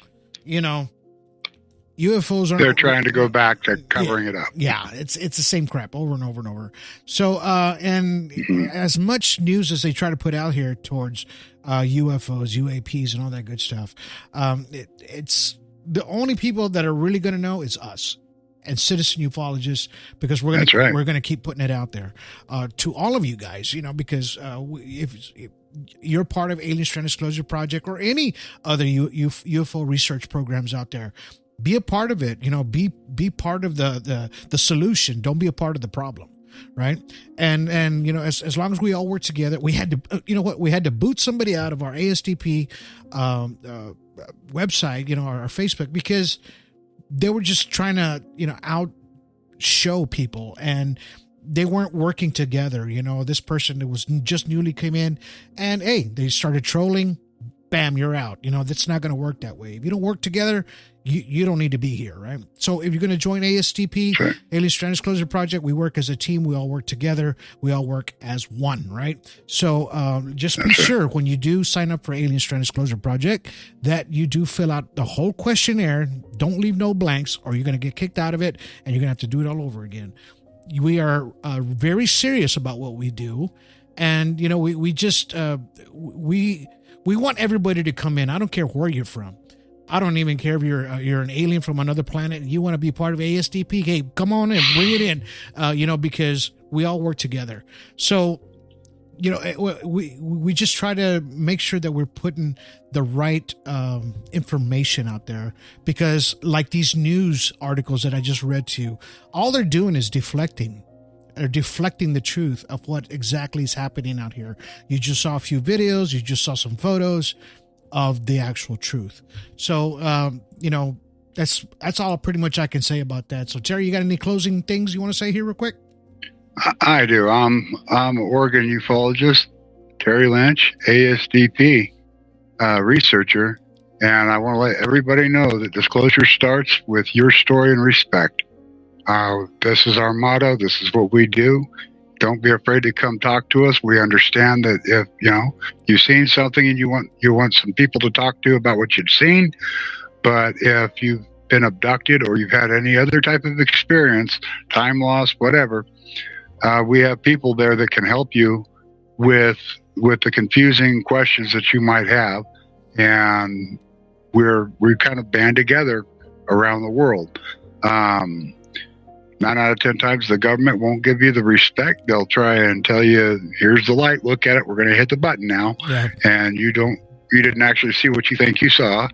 UFOs are. They're trying to go back to covering it up. Yeah, it's the same crap over and over and over. So, and as much news as they try to put out here towards UFOs, UAPs, and all that good stuff, it's the only people that are really going to know is us and citizen ufologists, because we're going to keep putting it out there to all of you guys, because if you're part of Alien Strand Disclosure Project or any other UFO research programs out there, be a part of it. Be part of the solution. Don't be a part of the problem, right? And as long as we all work together, we had to we had to boot somebody out of our ASDP website, our Facebook, because they were just trying to out show people, and they weren't working together. This person that was just newly came in, and hey, they started trolling. Bam, you're out. That's not going to work that way. If you don't work together, you don't need to be here, right? So if you're going to join ASTP, sure. Alien Strand Disclosure Project, we work as a team. We all work together. We all work as one, right? So just be sure when you do sign up for Alien Strand Disclosure Project that you do fill out the whole questionnaire. Don't leave no blanks, or you're going to get kicked out of it, and you're going to have to do it all over again. We are very serious about what we do, and we want everybody to come in. I don't care where you're from. I don't even care if you're an alien from another planet and you want to be part of ASDP. Hey, come on in, bring it in, because we all work together. So, we just try to make sure that we're putting the right information out there, because like these news articles that I just read to you, all they're doing is deflecting. They're deflecting the truth of what exactly is happening out here. You just saw a few videos. You just saw some photos of the actual truth. So, that's all pretty much I can say about that. So, Terry, you got any closing things you want to say here real quick? I do. I'm an Oregon ufologist, Terry Linch, ASDP researcher, and I want to let everybody know that disclosure starts with your story and respect. This is our motto. This is what we do. Don't be afraid to come talk to us. We understand that if you've seen something and you want some people to talk to about what you've seen, but if you've been abducted or you've had any other type of experience, time loss, whatever, we have people there that can help you with the confusing questions that you might have, and we kind of band together around the world. 9 out of 10 times the government won't give you the respect. They'll try and tell you, here's the light, look at it, we're going to hit the button now. Yeah. And you didn't actually see what you think you saw.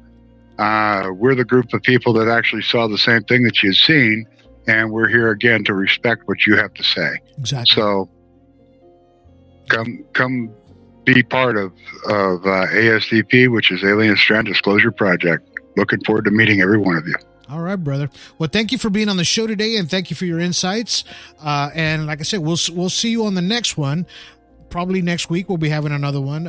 We're the group of people that actually saw the same thing that you've seen, and we're here again to respect what you have to say. Exactly. So come be part of ASDP, which is Alien Strand Disclosure Project. Looking forward to meeting every one of you. All right, brother. Well, thank you for being on the show today, and thank you for your insights. And like I said, we'll see you on the next one. Probably next week we'll be having another one.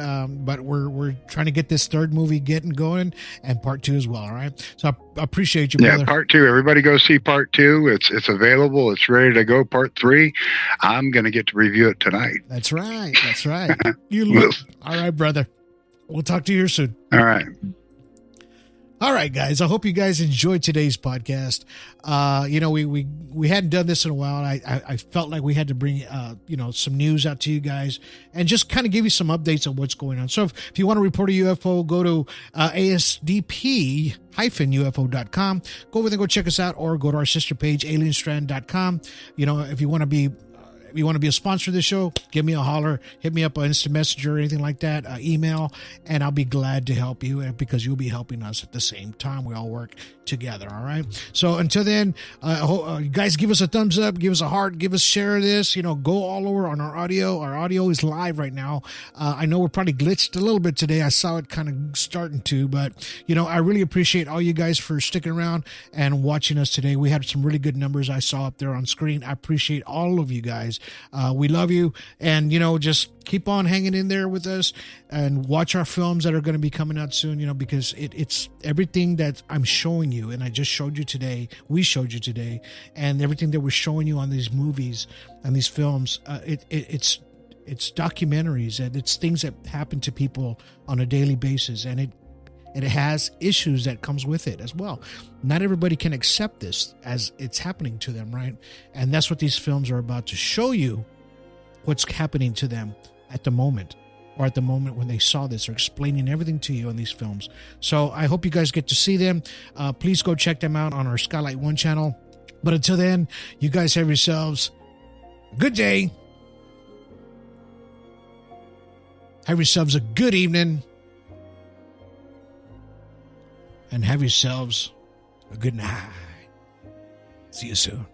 But we're trying to get this third movie going, and part 2 as well. All right. So I appreciate you, brother. Yeah, part 2. Everybody go see part 2. It's available. It's ready to go. Part 3. I'm going to get to review it tonight. That's right. That's right. All right, brother. We'll talk to you here soon. All right. All right, guys. I hope you guys enjoyed today's podcast. We hadn't done this in a while. I felt like we had to bring some news out to you guys and just kind of give you some updates on what's going on. So if you want to report a UFO, go to ASDP-UFO.com. Go over there, go check us out, or go to our sister page, alienstrand.com. If you want to be If you want to be a sponsor of this show, give me a holler. Hit me up on Instant Messenger or anything like that, email, and I'll be glad to help you because you'll be helping us at the same time. We all work together, all right? So until then, you guys give us a thumbs up, give us a heart, share this, go all over on our audio. Our audio is live right now. I know we're probably glitched a little bit today. I saw it kind of starting to, but, I really appreciate all you guys for sticking around and watching us today. We had some really good numbers I saw up there on screen. I appreciate all of you guys. We love you, and just keep on hanging in there with us and watch our films that are going to be coming out soon, because it's everything that I'm showing you, and I just showed you today, we showed you today, and everything that we're showing you on these movies and these films, it's documentaries, and it's things that happen to people on a daily basis, and it has issues that comes with it as well. Not everybody can accept this as it's happening to them, right? And that's what these films are about, to show you what's happening to them at the moment, or at the moment when they saw this. They're explaining everything to you in these films. So I hope you guys get to see them. Please go check them out on our Skylight One channel. But until then, you guys have yourselves a good day. Have yourselves a good evening. And have yourselves a good night. See you soon.